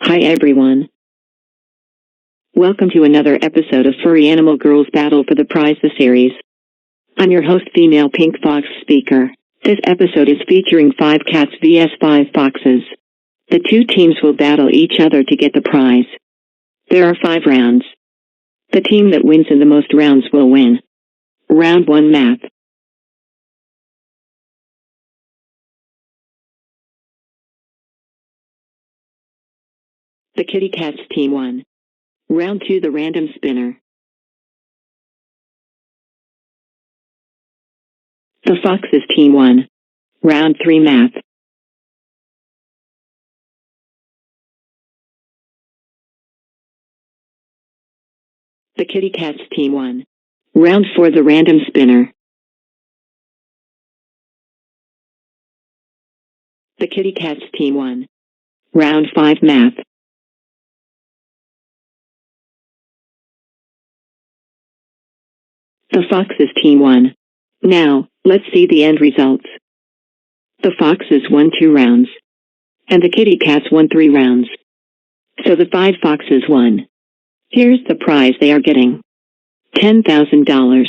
Hi everyone. Welcome to another episode of Furry Animal Girls Battle for the Prize the series. I'm your host, female pink fox speaker. This episode is featuring 5 cats vs 5 foxes. The 2 teams will battle each other to get the prize. There are 5 rounds. The team that wins in the most rounds will win. Round 1 math. The kitty cats team won. Round 2 the random spinner. The foxes team won. Round 3 math. The kitty cats team won. Round 4 the random spinner. The kitty cats team won. Round 5 math. The foxes team won. Now, let's see the end results. The foxes won 2 rounds. And the kitty cats won 3 rounds. So the 5 foxes won. Here's the prize they are getting. $10,000.